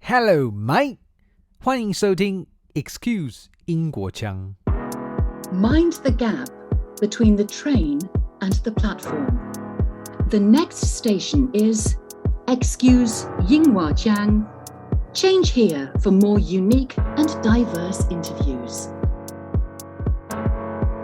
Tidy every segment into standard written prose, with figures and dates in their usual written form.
Hello, mate. 欢迎收听 Excuse 英国腔。Mind the gap between the train and the platform. The next station is Excuse 英国腔. Change here for more unique and diverse interviews.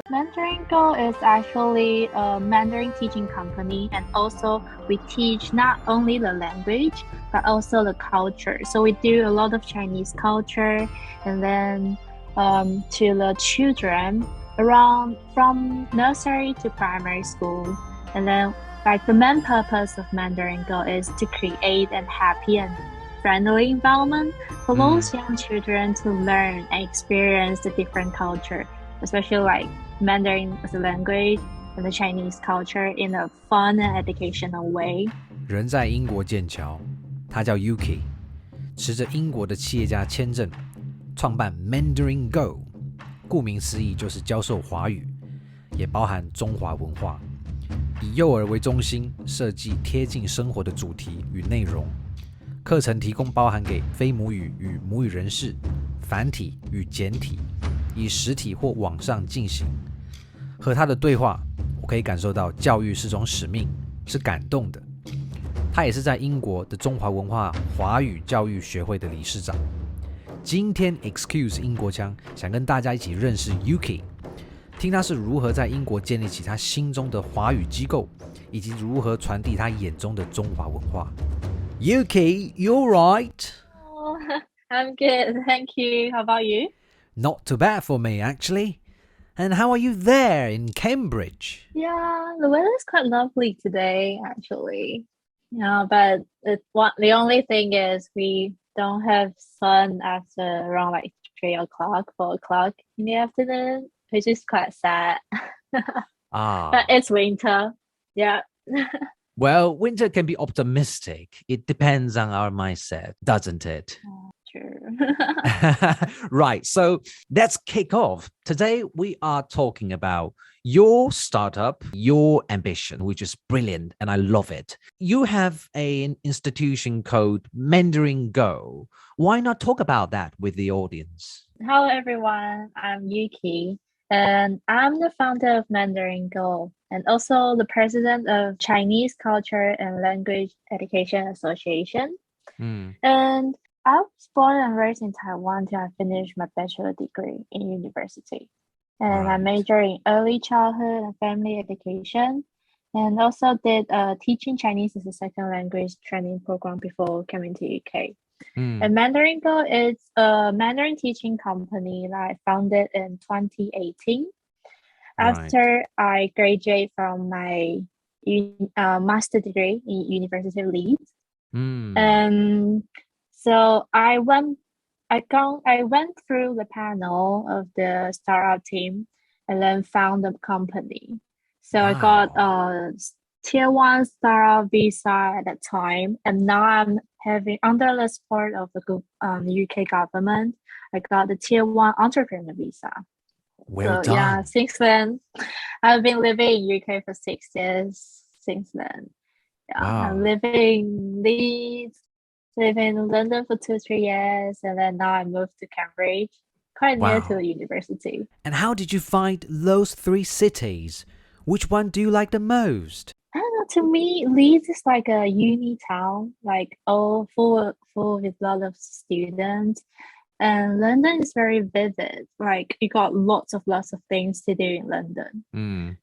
Mandarin Go is actually a Mandarin teaching company, and also we teach not only the language but also the culture. So we do a lot of Chinese culture, and then to the children around from nursery to primary school. And then like the main purpose of Mandarin Go is to create a happy and friendly environment for those young children to learn and experience the different culture, especially like Mandarin as a language and the Chinese culture in a fun and educational way. 人在英国剑桥，他叫 Yuki， 持着英国的企业家签证，创办 Mandarin Go， 顾名思义就是教授华语，也包含中华文化，以幼儿为中心，设计贴近生活的主题与内容，课程提供包含给非母语与母语人士，繁体与简体，以实体或网上进行。和他的对话，我可以感受到教育是种使命，是感动的。他也是在英国的中华文化华语教育学会的理事长。今天 Excuse 英国腔想跟大家一起认识 Yuki， 听他是如何在英国建立起他心中的华语机构，以及如何传递他眼中的中华文化。Yuki, you're right. Oh, I'm good, thank you. How about you? Not too bad for me, actually.And how are you there in Cambridge? Yeah, the weather is quite lovely today, actually. Yeah, but the only thing is we don't have sun after around like 3 o'clock, 4 o'clock in the afternoon, which is quite sad. But it's winter. Yeah. Well, winter can be optimistic. It depends on our mindset, doesn't it? True. Right, so let's kick off. Today we are talking about your startup, your ambition, which is brilliant and I love it. You have an institution called Mandarin Go. Why not talk about that with the audience? Hello everyone, I'm Yuki and I'm the founder of Mandarin Go and also the president of Chinese Culture and Language Education Association. And I was born and raised in Taiwan till I finished my bachelor degree in university. And I majored in early childhood and family education, and also did teaching Chinese as a second language training program before coming to UK. And Mandarin Go is a Mandarin teaching company that I founded in 2018 after I graduated from my master degree in University of Leeds. So I went through the panel of the startup team and then found the company. So I got a tier 1 startup visa at that time, and now I'm having under the support of the UK government. I got the tier 1 entrepreneur visa. Well done. Yeah, since then I've been living in UK for 6 years. Since then, I'm living in Leeds. Lived in London for 2-3 years, and then now I moved to Cambridge, quite near to the university. And how did you find those 3 cities? Which one do you like the most? I don't know, to me, Leeds is like a uni town, like all full with a lot of students. And London is very vivid, like you got lots of things to do in London.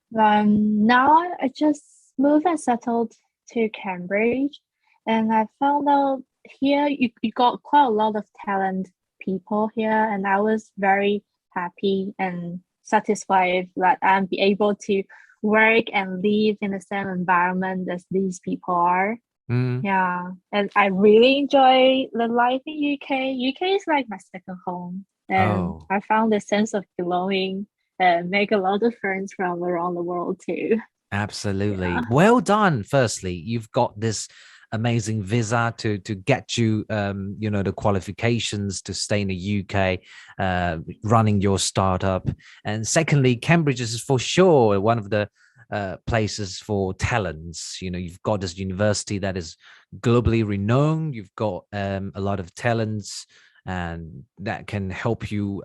Now I just moved and settled to Cambridge, and I found out here you got quite a lot of talent people here, and I was very happy and satisfied that I'm be able to work and live in the same environment as these people are. Yeah, and I really enjoy the life in UK. UK is like my second home, and I found a sense of belonging and make a lot of friends from around the world too. Absolutely. Well done. Firstly, you've got this amazing visa to get you the qualifications to stay in the UK, running your startup. And secondly, Cambridge is for sure one of the places for talents. You know, you've got this university that is globally renowned. You've got a lot of talents, and that can help you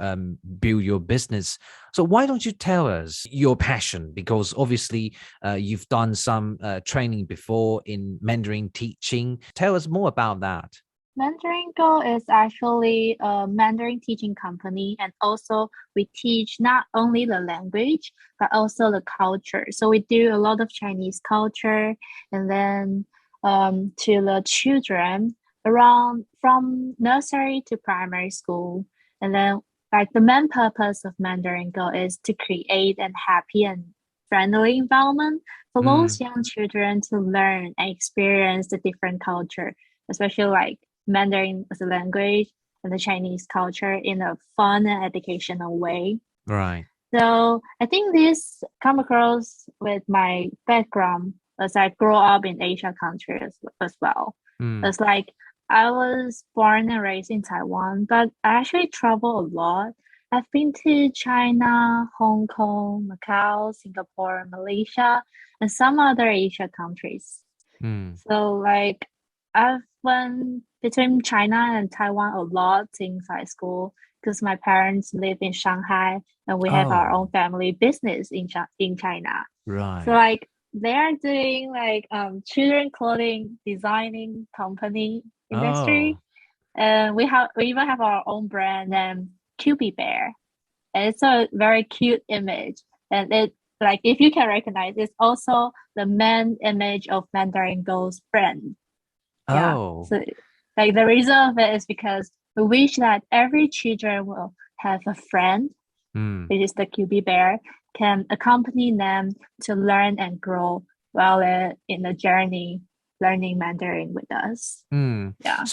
build your business. So why don't you tell us your passion? Because obviously you've done some training before in Mandarin teaching. Tell us more about that. Mandarin Go is actually a Mandarin teaching company, and also we teach not only the language but also the culture. So we do a lot of Chinese culture, and then to the children around from nursery to primary school. And then like the main purpose of Mandarin Go is to create a happy and friendly environment for those young children to learn and experience the different culture, especially like Mandarin as a language and the Chinese culture in a fun and educational way. Right. So I think this come across with my background as I grew up in Asia countries as well. It's like I was born and raised in Taiwan, but I actually travel a lot. I've been to China, Hong Kong, Macau, Singapore, Malaysia, and some other Asia countries. So like I've went between China and Taiwan a lot since high school because my parents live in Shanghai and we have our own family business in China. Right. So like they are doing like children clothing designing company industry, and we even have our own brand named QB Bear, and it's a very cute image, and it like if you can recognize, it's also the main image of Mandarin Go's brand. So like the reason of it is because we wish that every children will have a friend, which is the QB Bear, can accompany them to learn and grow while in the journey learning Mandarin with us.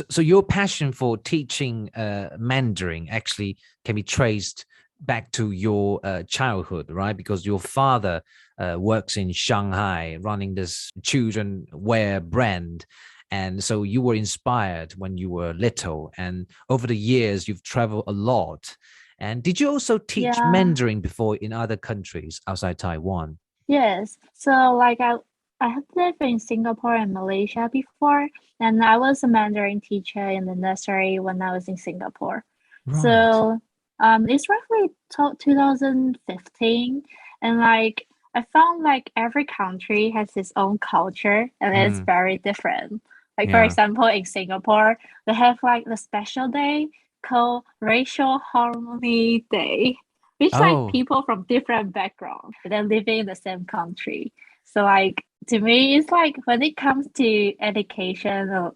So your passion for teaching Mandarin actually can be traced back to your childhood, right? Because your father works in Shanghai running this children wear brand. And so you were inspired when you were little, and over the years you've traveled a lot. And did you also teach Mandarin before in other countries outside Taiwan? Yes. So like I have lived in Singapore and Malaysia before, and I was a Mandarin teacher in the nursery when I was in Singapore. Right. So it's roughly 2015, and like I found like every country has its own culture and it's very different. Like for example, in Singapore, they have like the special day called Racial Harmony Day, which like people from different backgrounds, but they're living in the same country. So like to me, it's like when it comes to education,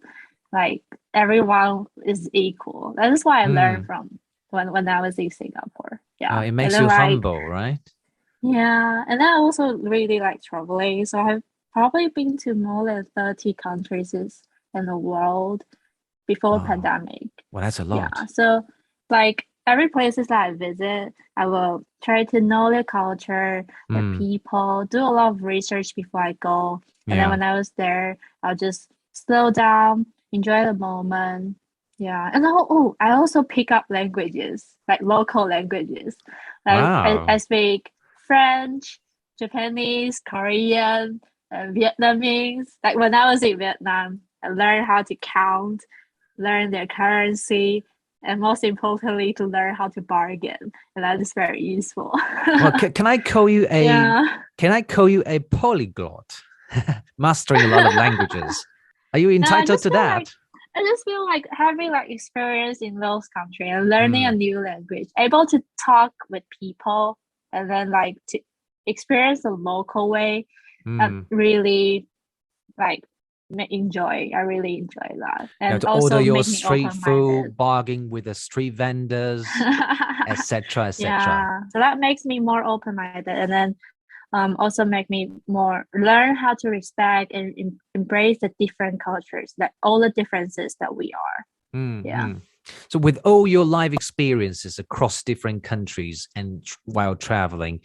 like everyone is equal. That is what I learned from when I was in Singapore. It makes you humble, right? Yeah, and I also really like traveling. So I've probably been to more than 30 countries in the world before pandemic. Well, that's a lot. Yeah, so like every places that I visit, I will try to know the culture, the people, do a lot of research before I go. And then when I was there, I'll just slow down, enjoy the moment. Yeah, and I also pick up languages, like local languages. Like I speak French, Japanese, Korean, Vietnamese. Like when I was in Vietnam, I learned how to count, learn their currency, and most importantly, to learn how to bargain. And that is very useful. Well, can I call you a polyglot, mastering a lot of languages? Are you entitled to that? I just feel like having like experience in those countries and learning a new language, able to talk with people, and then like to experience the local way, really like enjoy. I really enjoy that, and to also order your make me street food, open-minded. bargain with the street vendors, etc., etc. Yeah, so that makes me more open-minded, and then also make me more learn how to respect and embrace the different cultures, that all the differences that we are. So with all your life experiences across different countries and while traveling,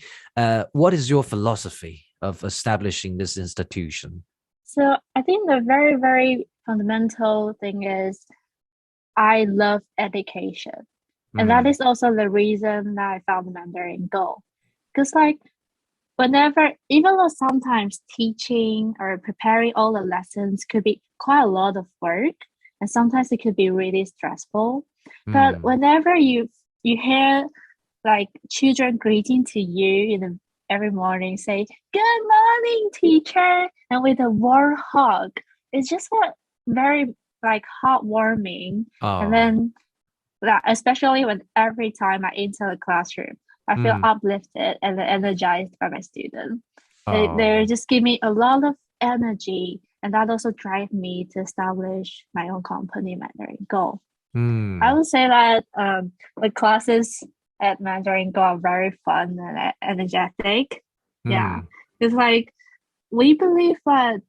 what is your philosophy of establishing this institution? So I think the very, very fundamental thing is I love education. And that is also the reason that I found Mandarin Go. Because like whenever, even though sometimes teaching or preparing all the lessons could be quite a lot of work, and sometimes it could be really stressful. But whenever you hear like children greeting to you every morning, say, "Good morning, teacher," and with a warm hug, it's just very like heartwarming. And then especially when every time I enter the classroom, I feel uplifted and energized by my students. They just give me a lot of energy, and that also drives me to establish my own company, Mandarin Go. I would say that the classes at Mandarin Go are very fun and energetic. Yeah, it's like we believe that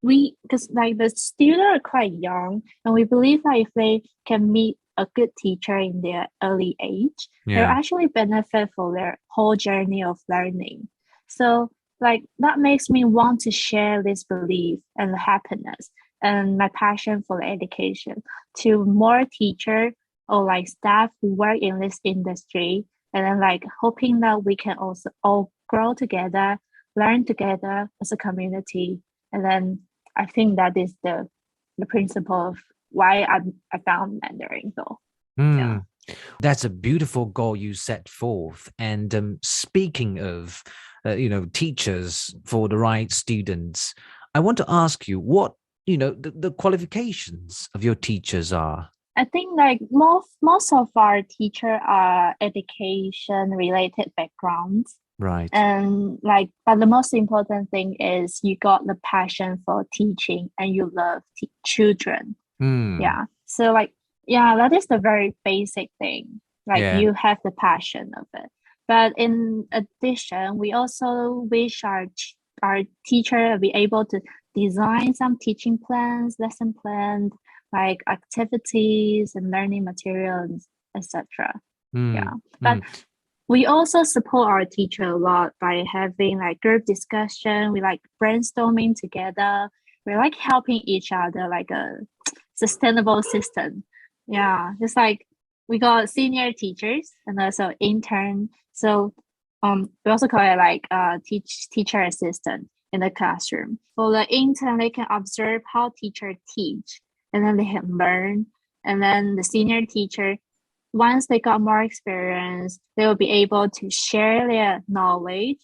because like the students are quite young, and we believe that if they can meet a good teacher in their early age, they'll actually benefit for their whole journey of learning. So like that makes me want to share this belief and happiness and my passion for the education to more teachers or like staff who work in this industry, and then like hoping that we can also all grow together, learn together as a community. And then I think that is the principle of why I found Mandarin Go. Yeah. That's a beautiful goal you set forth. And speaking of, teachers for the right students, I want to ask you what, the qualifications of your teachers are. I think like most of our teachers are education related backgrounds. Right. And like, but the most important thing is you got the passion for teaching and you love children. Yeah. So like, yeah, that is the very basic thing. Like you have the passion of it. But in addition, we also wish our teacher be able to design some teaching plans, lesson plans, like activities and learning materials, etc. Yeah. But we also support our teacher a lot by having like group discussion. We like brainstorming together. We like helping each other, like a sustainable system. Yeah, just like we got senior teachers and also intern. So we also call it like teacher assistant in the classroom. For the intern, they can observe how teacher teach, and then they can learn. And then the senior teacher, once they got more experience, they will be able to share their knowledge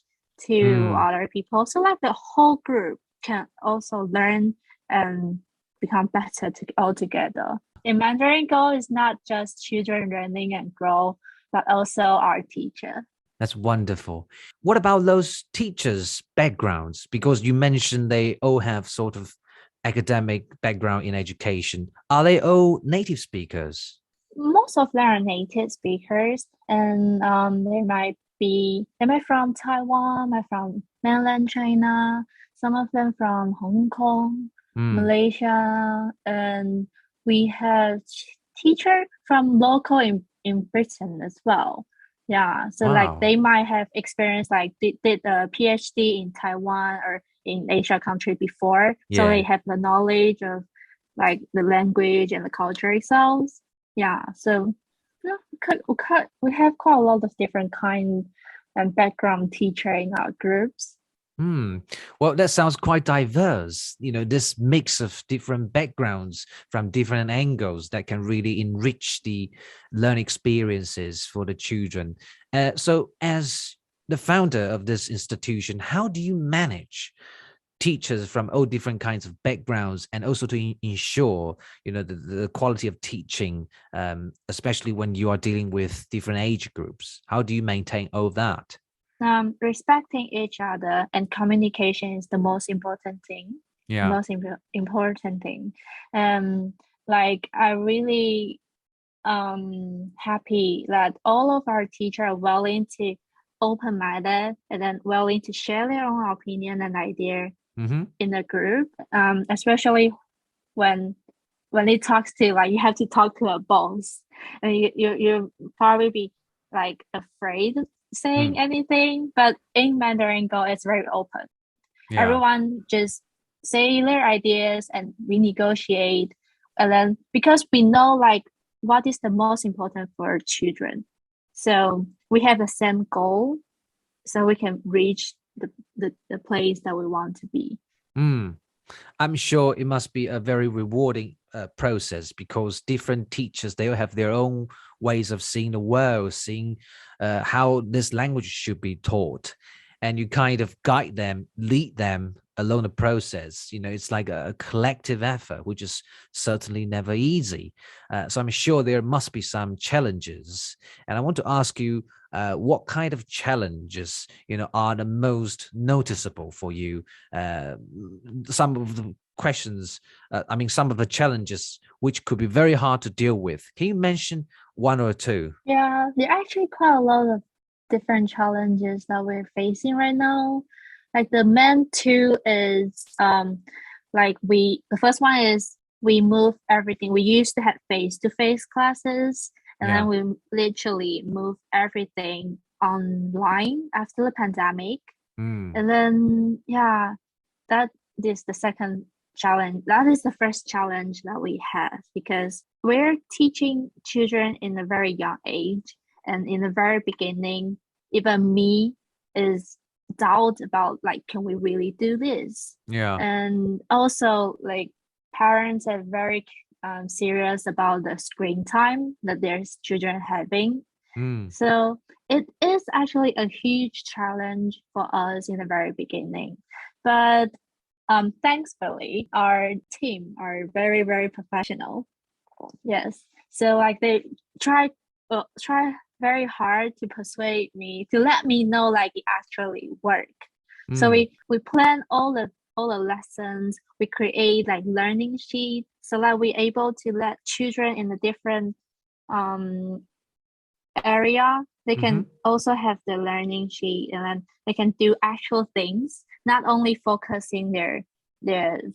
to other people. So like the whole group can also learn and become better all together. In Mandarin Go, it's not just children learning and grow, but also our teacher. That's wonderful. What about those teachers' backgrounds? Because you mentioned they all have sort of academic background in education. Are they all native speakers? Most of them are native speakers, and they might from Taiwan, might from mainland China, some of them from Hong Kong, Malaysia, and we have teacher from local in Britain as well. Yeah, so like they might have experience like did a PhD in Taiwan or in Asia country before, so they have the knowledge of like the language and the culture itself. Yeah, so we have quite a lot of different kind and background teacher in our groups. Well, that sounds quite diverse. This mix of different backgrounds from different angles that can really enrich the learning experiences for the children. So as the founder of this institution, how do you manage teachers from all different kinds of backgrounds and also to ensure, the quality of teaching, especially when you are dealing with different age groups? How do you maintain all that? Respecting each other and communication is the most important thing. Yeah. Most important thing. Like I really happy that all of our teachers are willing to open-minded and then willing to share their own opinion and idea in the group. Especially when it talks to like you have to talk to a boss, and you probably be like afraid saying anything, but in Mandarin Go it's very open. Everyone just say their ideas and we negotiate, and then because we know like what is the most important for children, so we have the same goal, so we can reach the place that we want to be. I'm sure it must be a very rewarding process, because different teachers, they have their own ways of seeing the world, seeing how this language should be taught, and you kind of guide them, lead them along the process. It's like a collective effort, which is certainly never easy. So I'm sure there must be some challenges, and I want to ask you, what kind of challenges are the most noticeable for you? Some of the questions, some of the challenges which could be very hard to deal with. Can you mention one or two? Yeah, there are actually quite a lot of different challenges that we're facing right now. Like the main two is the first one is we move everything. We used to have face-to-face classes, and then we literally move everything online after the pandemic. And then that is the second challenge. That is the first challenge that we have, because we're teaching children in a very young age, and in the very beginning, even me is doubt about can we really do this? And also parents are very serious about the screen time that their children having. So it is actually a huge challenge for us in the very beginning, but thankfully our team are very, very professional. Yes, so they try very hard to persuade me, to let me know it actually work. So we plan all the lessons. We create learning sheets so that we're able to let children in a different area, they can also have the learning sheet, and then they can do actual things, not only focusing their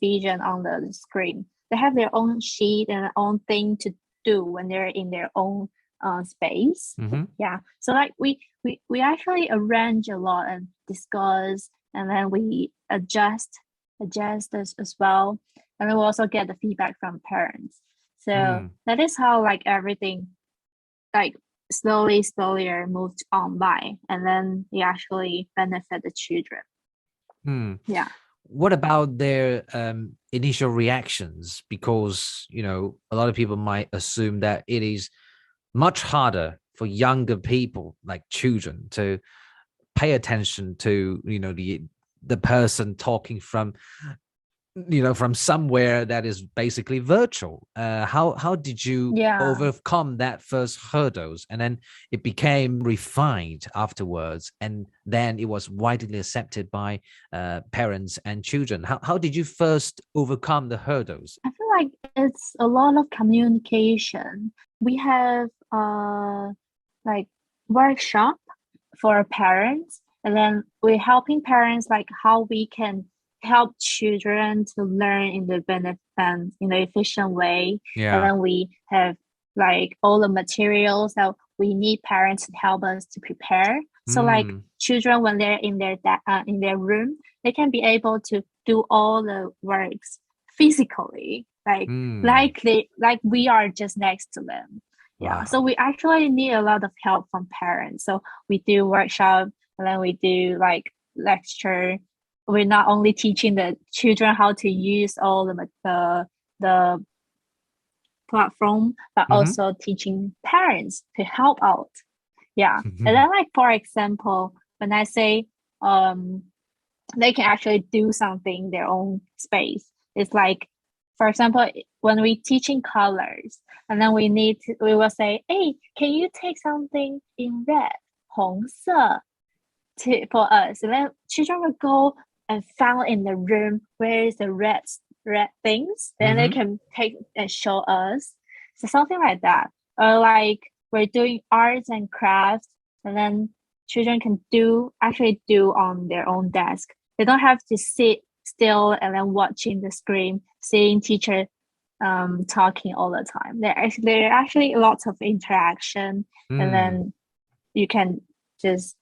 vision on the screen. They have their own sheet and their own thing to do when they're in their own space. So we actually arrange a lot and discuss, and then we adjust this as well, and then we also get the feedback from parents. So that is how everything slowly moved on by, and then we actually benefit the children. What about their initial reactions? Because a lot of people might assume that it is much harder for younger people, like children, to pay attention to the person talking from somewhere that is basically virtual. How did you overcome that first hurdles, and then it became refined afterwards, and then it was widely accepted by parents and children? How did you first overcome the hurdles? I feel like it's a lot of communication. We have workshop for parents, and then we're helping parents how we can help children to learn in the efficient way. And then we have all the materials that we need parents to help us to prepare. So children, when they're in their room, they can be able to do all the works physically, we are just next to them. Wow. So we actually need a lot of help from parents. So we do workshop, and then we do lecture. We're not only teaching the children how to use all the platform, but also teaching parents to help out. And then for example, when I say they can actually do something in their own space, it's for example, when we're teaching colors, and then we will say, hey, can you take something in red, 红色, for us? And then children will go and found in the room where is the red things, then they can take and show us. So something like that. Or we're doing arts and crafts, and then children can actually do on their own desk. They don't have to sit still and then watching the screen, seeing teacher talking all the time. There are actually lots of interaction, and then you can just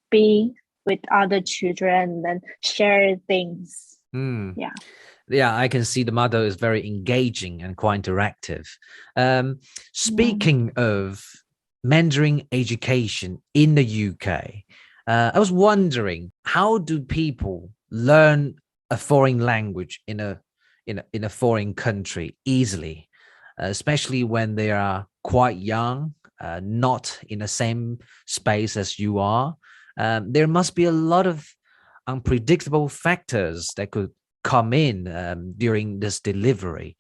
be with other children and share things. Yeah, I can see the model is very engaging and quite interactive. Speaking of Mandarin education in the UK, I was wondering, how do people learn a foreign language in a foreign country easily, especially when they are quite young, not in the same space as you are? There must be a lot of unpredictable factors that could come in during this delivery.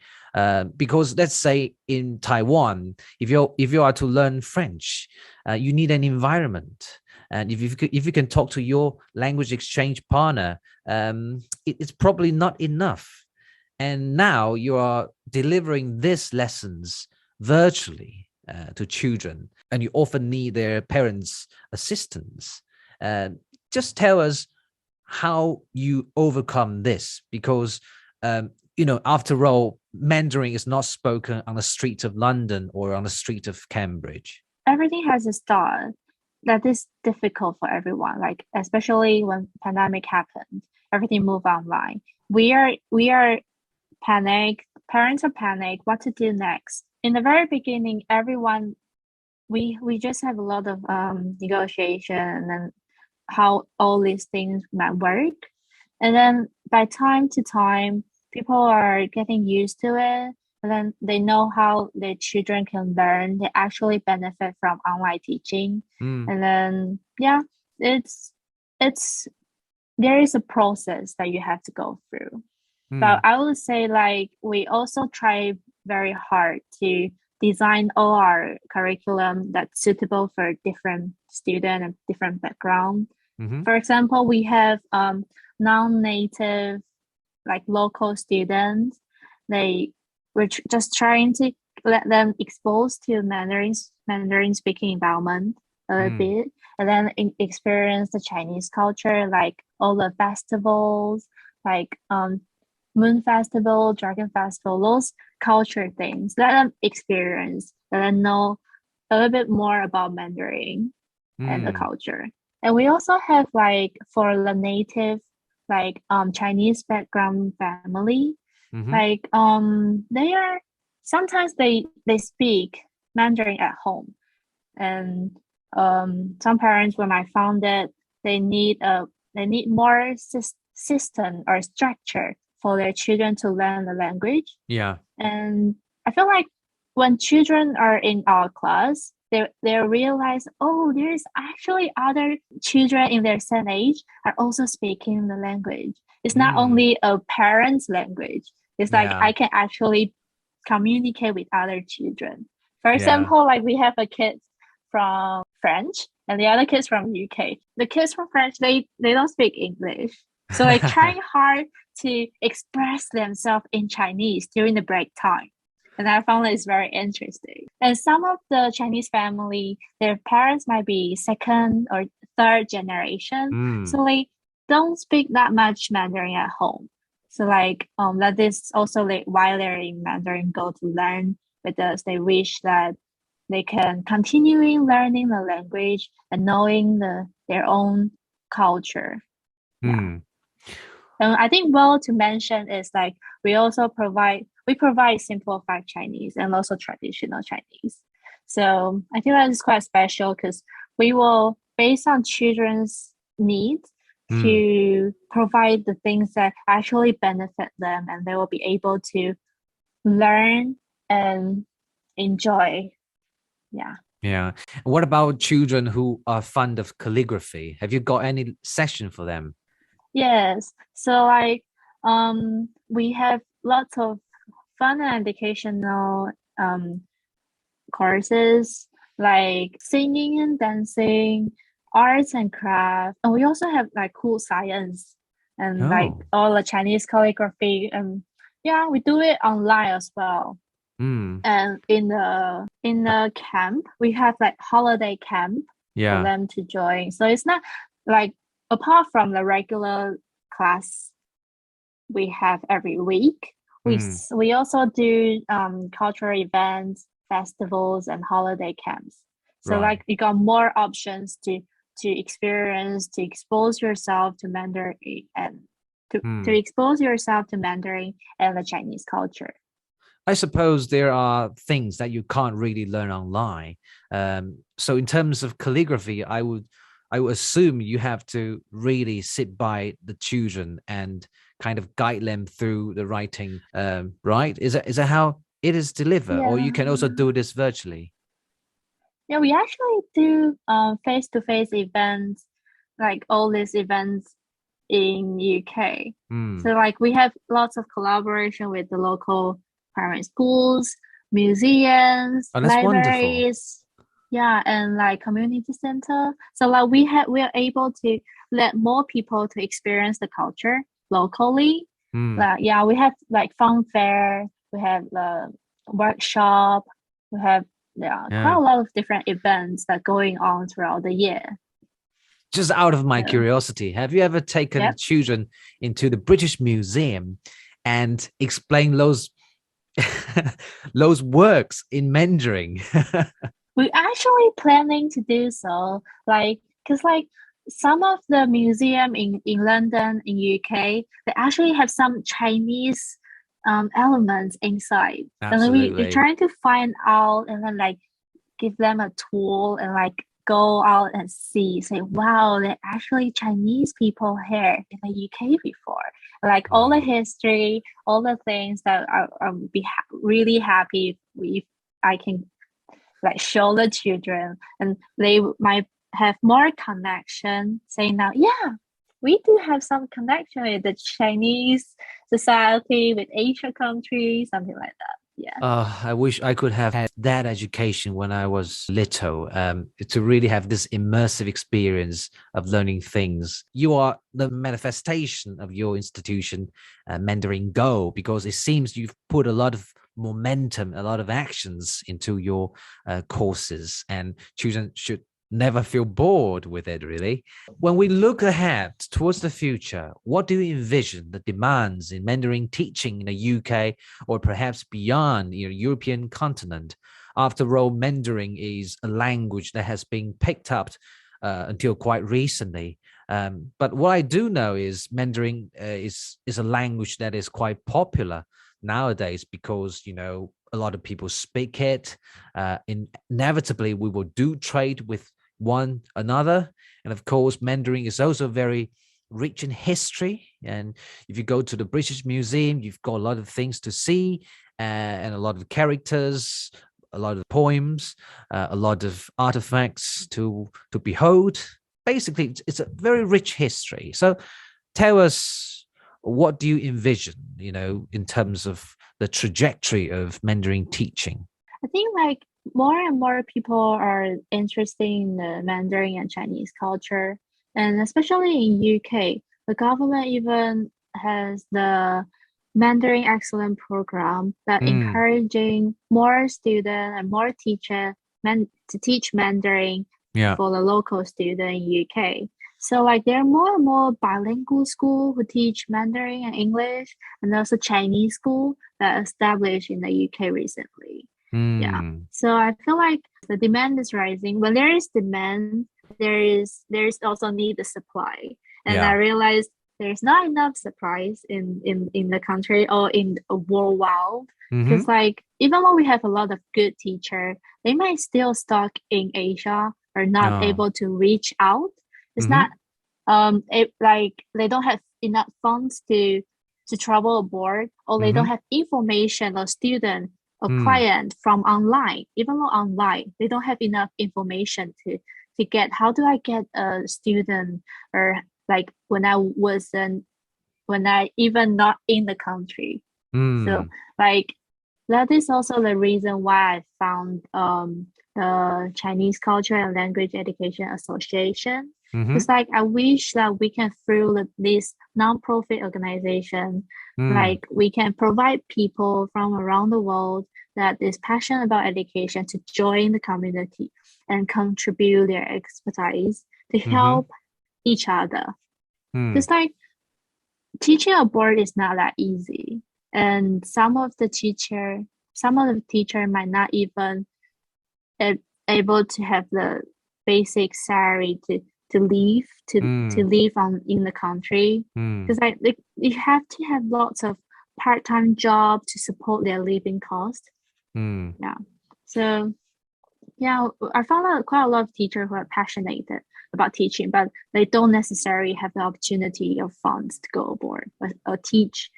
Because let's say in Taiwan, if you are to learn French, you need an environment. And if you can talk to your language exchange partner, it's probably not enough. And now you are delivering these lessons virtually to children, and you often need their parents' assistance. Just tell us how you overcome this, because after all, Mandarin is not spoken on the streets of London or on the street of Cambridge. Everything has a start. That is difficult for everyone, like especially when pandemic happened, everything moved online. We are panicked. Parents are panicked. What to do next? In the very beginning, everyone, we just have a lot of negotiation and how all these things might work. And then by time to time, people are getting used to it. And then they know how their children can learn. They actually benefit from online teaching. And then, there is a process that you have to go through. But I would say, like, we also try very hard to design all our curriculum that's suitable for different students and different background. For example, we have non-native, like local students. We're just trying to let them expose to Mandarin speaking environment a little bit, and then experience the Chinese culture, like all the festivals, like Moon Festival, Dragon Festival, those culture things. Let them experience, let them know a little bit more about Mandarin and the culture. And we also have, like, for the native, like Chinese background family, like they are sometimes they speak Mandarin at home, and some parents, when I found that they need more system or structure for their children to learn the language. And I feel like when children are in our class, they realize, oh, there's actually other children in their same age are also speaking the language. It's not only a parent's language. It's like I can actually communicate with other children. For example, like we have a kid from French and the other kids from UK. The kids from French, they don't speak English. So they're trying hard to express themselves in Chinese during the break time. And I found that it's very interesting. And some of the Chinese family, their parents might be second or third generation. So they don't speak that much Mandarin at home. So like that is also like why they're in Mandarin Go to learn, because they wish that they can continue learning the language and knowing their own culture. And I think to mention is like we provide simplified Chinese and also traditional Chinese. So I think that is quite special because we will, based on children's needs, to provide the things that actually benefit them, and they will be able to learn and enjoy. Yeah. What about children who are fond of calligraphy? Have you got any session for them? Yes. So like we have lots of fun and educational courses like singing and dancing, arts and craft, and we also have like cool science and like all the Chinese calligraphy, and we do it online as well. And in the camp we have like holiday camp for them to join. So it's not like, apart from the regular class we have every week, we also do cultural events, festivals, and holiday camps. So like you got more options to experience, to expose yourself to Mandarin and to expose yourself to Mandarin and the Chinese culture. I suppose there are things that you can't really learn online. So in terms of calligraphy, I would I would assume you have to really sit by the children and kind of guide them through the writing, right? Is that how it is delivered, or you can also do this virtually? Yeah, we actually do face-to-face events, like all these events in UK. So like we have lots of collaboration with the local primary schools, museums, libraries, wonderful. And like community center. So like we are able to let more people to experience the culture locally. Like we have like fun fair, we have the workshop, we have quite a lot of different events that going on throughout the year. Just out of my curiosity, have you ever taken children into the British Museum and explained those those works in Mandarin? We're actually planning to do so, like, because like some of the museum in London, in UK, they actually have some Chinese elements inside. Absolutely. And we're trying to find out and then like give them a tool and like go out and say, wow, there are actually Chinese people here in the UK before. Like all the history, all the things that I'll be really happy if I can like show the children, and they might have more connection, saying now, we do have some connection with the Chinese society, with Asian countries, something like that. I wish I could have had that education when I was little, to really have this immersive experience of learning things. You are the manifestation of your institution, Mandarin Go, because it seems you've put a lot of momentum, a lot of actions into your courses, and children should never feel bored with it, really. When we look ahead towards the future, what do you envision the demands in Mandarin teaching in the UK or perhaps beyond the European continent? After all, Mandarin is a language that has been picked up until quite recently. But what I do know is Mandarin is a language that is quite popular nowadays because, a lot of people speak it. Inevitably, we will do trade with one another. And of course, Mandarin is also very rich in history. And if you go to the British Museum, you've got a lot of things to see, and a lot of characters, a lot of poems, a lot of artifacts to behold. Basically, it's a very rich history. So tell us, what do you envision, in terms of the trajectory of Mandarin teaching? I think like more and more people are interested in the Mandarin and Chinese culture, and especially in UK, the government even has the Mandarin Excellent Program that encouraging more students and more teachers to teach Mandarin for the local student in UK. So like there are more and more bilingual schools who teach Mandarin and English, and also Chinese school that established in the UK recently. So I feel like the demand is rising. When there is demand, there is also need the supply. And I realized there's not enough supplies in the country or in the worldwide. Because like even when we have a lot of good teachers, they might still stuck in Asia or not able to reach out. It's not like they don't have enough funds to travel abroad, or they don't have information or student or client from online. Even though online, they don't have enough information to get. How do I get a student, or like when I even not in the country? So like that is also the reason why I found the Chinese Culture and Language Education Association. It's like I wish that we can, through this non-profit organization, like we can provide people from around the world that is passionate about education to join the community and contribute their expertise to help each other. It's like teaching abroad is not that easy, and some of the teacher might not even able to have the basic salary to live in the country, because like you have to have lots of part-time job to support their living cost. So Yeah, I found out quite a lot of teachers who are passionate about teaching, but they don't necessarily have the opportunity or funds to go abroad or teach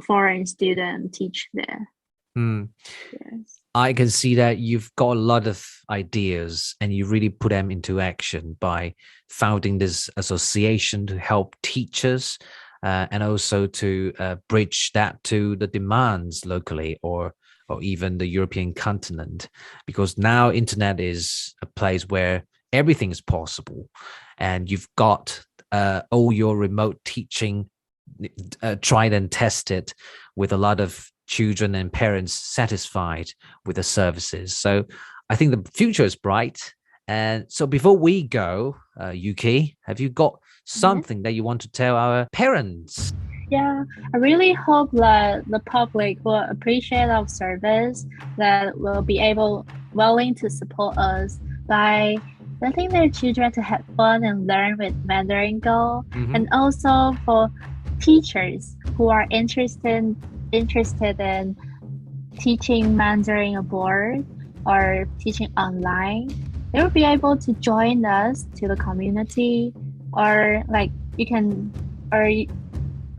foreign students, teach there. Yes. I can see that you've got a lot of ideas and you really put them into action by founding this association to help teachers and also to bridge that to the demands locally or even the European continent, because now internet is a place where everything is possible, and you've got all your remote teaching tried and tested with a lot of children and parents satisfied with the services. So I think the future is bright. And so before we go, Yuki, have you got something that you want to tell our parents? Yeah, I really hope that the public will appreciate our service, that will be willing to support us by letting their children to have fun and learn with Mandarin Go, and also for teachers who are interested in teaching Mandarin abroad or teaching online. They will be able to join us to the community, or like you can, or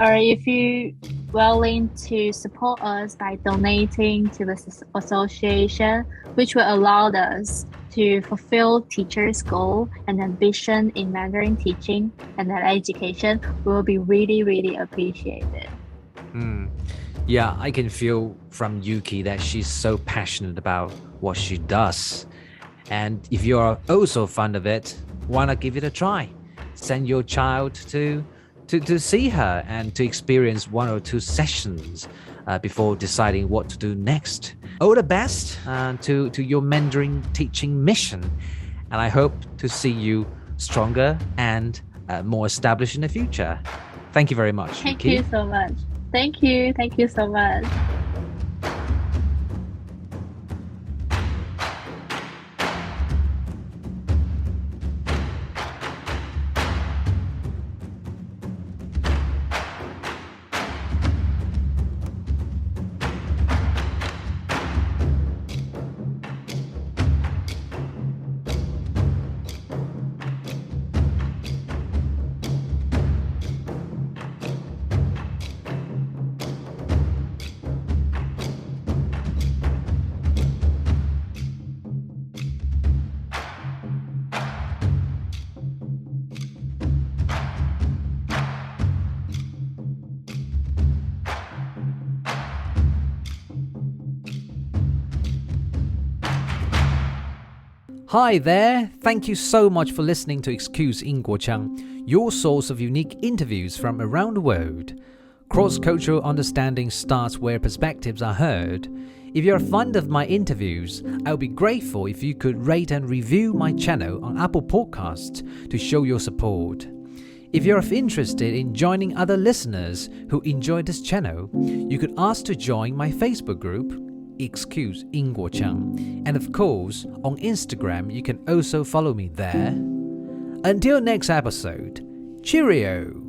if you willing to support us by donating to this association, which will allow us to fulfill teachers' goal and ambition in Mandarin teaching and that education, will be really, really appreciated. Yeah, I can feel from Yuki that she's so passionate about what she does. And if you're also fond of it, why not give it a try? Send your child to see her and to experience 1 or 2 sessions before deciding what to do next. All the best to your Mandarin teaching mission. And I hope to see you stronger and more established in the future. Thank you very much, Thank Yuki. you so much. Thank you so much. Hi there, thank you so much for listening to Excuse英国腔, your source of unique interviews from around the world. Cross-cultural understanding starts where perspectives are heard. If you're fond of my interviews, I would be grateful if you could rate and review my channel on Apple Podcasts to show your support. If you're interested in joining other listeners who enjoy this channel, you could ask to join my Facebook group, Excuse 英国腔, and of course, on Instagram, you can also follow me there. Until next episode, cheerio!